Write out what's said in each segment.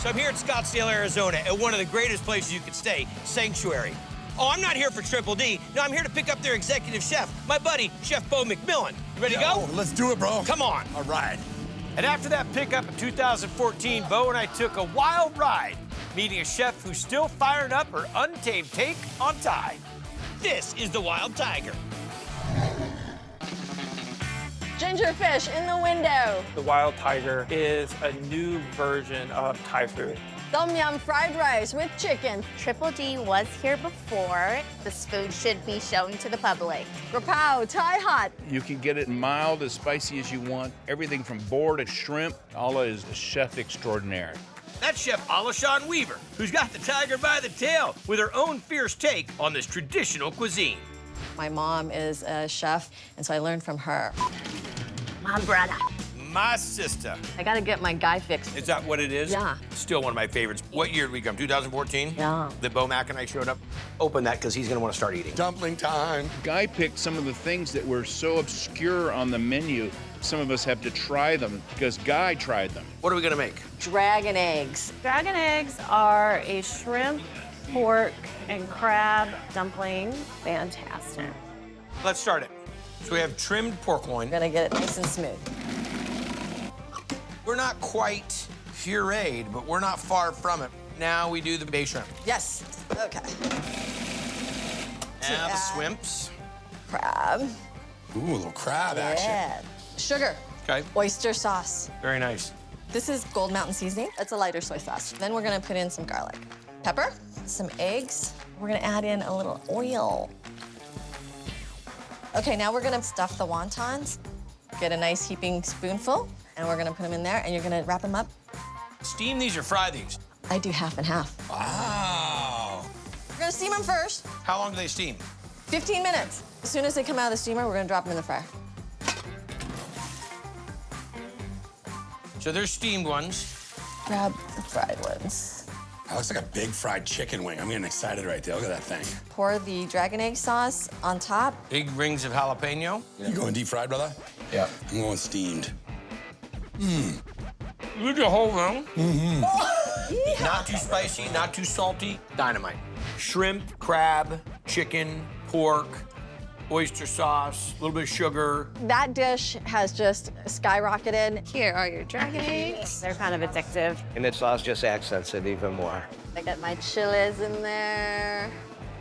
So I'm here at Scottsdale, Arizona, at one of the greatest places you could stay, Sanctuary. Oh, I'm not here for Triple D. No, I'm here to pick up their executive chef, my buddy, Chef Bo McMillan. You ready to go? Let's do it, bro. Come on. All right. And after that pickup in 2014, Bo and I took a wild ride, meeting a chef who's still firing up her untamed take on Thai. This is the Wild Tiger. Ginger fish in the window. The Wild Tiger is a new version of Thai food. Tom yum fried rice with chicken. Triple D was here before. This food should be shown to the public. Grapao Thai hot. You can get it mild, as spicy as you want. Everything from boar to shrimp. Allah is the chef extraordinaire. That's Chef Alishan Weaver, who's got the tiger by the tail with her own fierce take on this traditional cuisine. My mom is a chef, and so I learned from her. My brother. My sister. I gotta get my guy fixed. Is that what it is? Yeah. Still one of my favorites. What year did we come? 2014? Yeah. The Bo Mac and I showed up. Open that, because he's gonna want to start eating. Dumpling time. Guy picked some of the things that were so obscure on the menu. Some of us have to try them because Guy tried them. What are we gonna make? Dragon eggs. Dragon eggs are a shrimp, pork, and crab dumpling. Fantastic. Let's start it. So we have trimmed pork loin. We're gonna get it nice and smooth. We're not quite pureed, but we're not far from it. Now we do the bay shrimp. Yes. Okay. Now the swimps. Crab. Ooh, a little crab action. Yeah. Sugar. Okay. Oyster sauce. Very nice. This is Gold Mountain seasoning. It's a lighter soy sauce. Then we're gonna put in some garlic. Pepper, some eggs. We're gonna add in a little oil. Okay, now we're gonna stuff the wontons. Get a nice heaping spoonful, and we're gonna put them in there, and you're gonna wrap them up. Steam these or fry these? I do half and half. Wow. We're gonna steam them first. How long do they steam? 15 minutes. As soon as they come out of the steamer, we're gonna drop them in the fryer. So they're steamed ones. Grab the fried ones. That looks like a big fried chicken wing. I'm getting excited right there. Look at that thing. Pour the dragon egg sauce on top. Big rings of jalapeno. You going deep fried, brother? Yeah. I'm going steamed. You the whole room. Not too spicy, not too salty. Dynamite. Shrimp, crab, chicken, pork, oyster sauce, a little bit of sugar. That dish has just skyrocketed. Here are your dragon eggs. They're kind of addictive. And the sauce just accents it even more. I got my chiles in there.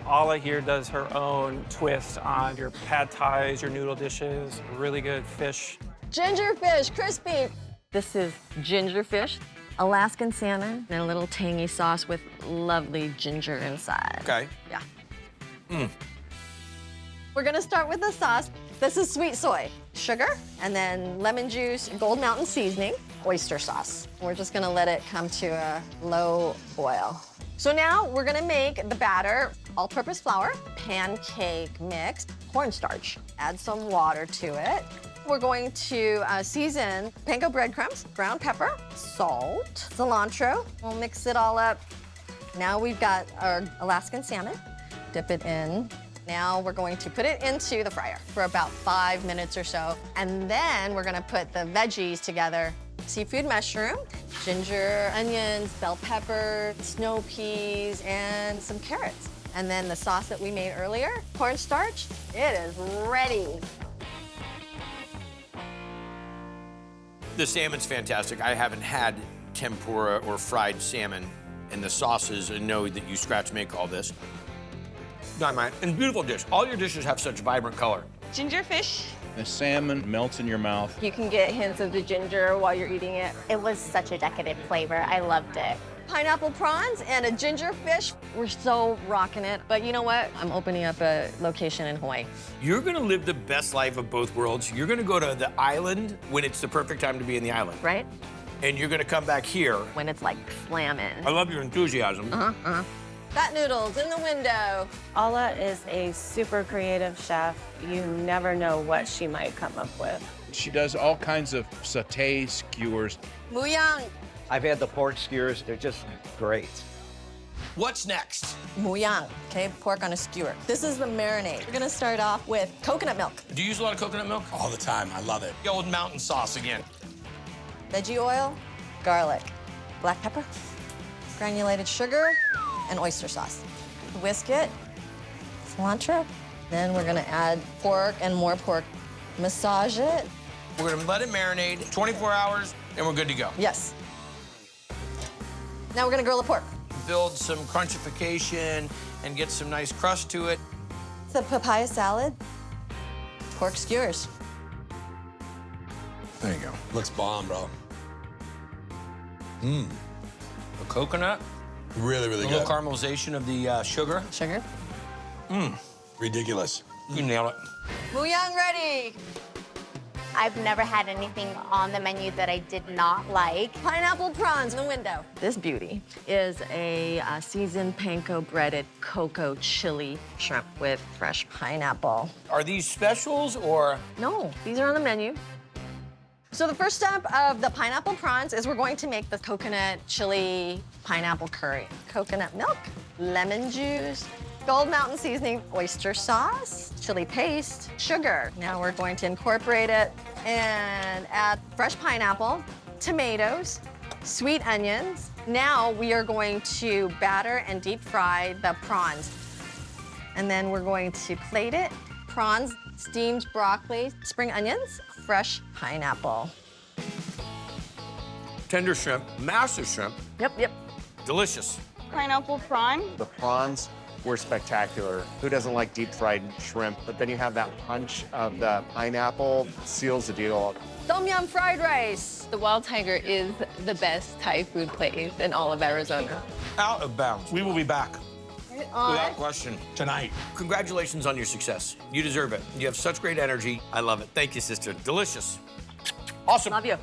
Ala here does her own twist on your pad thais, your noodle dishes, really good fish. Ginger fish, crispy. This is ginger fish, Alaskan salmon, and a little tangy sauce with lovely ginger inside. Okay. Yeah. We're gonna start with the sauce. This is sweet soy, sugar, and then lemon juice, Gold Mountain seasoning, oyster sauce. We're just gonna let it come to a low boil. So now we're gonna make the batter, all-purpose flour, pancake mix, cornstarch. Add some water to it. We're going to season panko breadcrumbs, ground pepper, salt, cilantro. We'll mix it all up. Now we've got our Alaskan salmon. Dip it in. Now we're going to put it into the fryer for about 5 minutes or so. And then we're gonna put the veggies together. Seafood mushroom, ginger, onions, bell pepper, snow peas, and some carrots. And then the sauce that we made earlier, cornstarch, it is ready. The salmon's fantastic. I haven't had tempura or fried salmon, and the sauces, I know that you scratch make all this. Dynamite, and beautiful dish. All your dishes have such vibrant color. Ginger fish. The salmon melts in your mouth. You can get hints of the ginger while you're eating it. It was such a decadent flavor. I loved it. Pineapple prawns and a ginger fish. We're so rocking it. But you know what? I'm opening up a location in Hawaii. You're gonna live the best life of both worlds. You're gonna go to the island when it's the perfect time to be in the island. Right? And you're gonna come back here. When it's like slamming. I love your enthusiasm. Fat noodles in the window. Ala is a super creative chef. You never know what she might come up with. She does all kinds of sauté skewers. Muyang. I've had the pork skewers. They're just great. What's next? Muyang, okay? Pork on a skewer. This is the marinade. We're gonna start off with coconut milk, Do you use a lot of coconut milk? All the time. I love it. The old mountain sauce again. veggie oil, garlic, black pepper, granulated sugar, and oyster sauce. Whisk it, cilantro. Then we're gonna add pork and more pork. Massage it. We're gonna let it marinate 24 hours, and we're good to go. Yes. Now we're gonna grill the pork. Build some crunchification and get some nice crust to it. The papaya salad, pork skewers. There you go. Looks bomb, bro. The coconut, Really, really a good. little caramelization of the sugar. Sugar. Ridiculous. You nail it. Muyang ready. I've never had anything on the menu that I did not like. Pineapple prawns in the window. This beauty is a seasoned panko breaded cocoa chili shrimp with fresh pineapple. Are these specials or? No, these are on the menu. So the first step of the pineapple prawns is we're going to make the coconut chili pineapple curry. Coconut milk, lemon juice, Gold Mountain seasoning, oyster sauce, chili paste, sugar. Now we're going to incorporate it and add fresh pineapple, tomatoes, sweet onions. Now we are going to batter and deep fry the prawns. And then we're going to plate it. Prawns, steamed broccoli, spring onions, fresh pineapple. Tender shrimp, massive shrimp, Yep. delicious. Pineapple prawn. The prawns were spectacular. Who doesn't like deep fried shrimp? But then you have that punch of the pineapple, seals the deal. Tom yum fried rice. The Wild Tiger is the best Thai food place in all of Arizona. Out of bounds. We will be back Without question. tonight. Congratulations on your success. You deserve it. You have such great energy. I love it. Thank you, sister. Delicious. Awesome. Love you.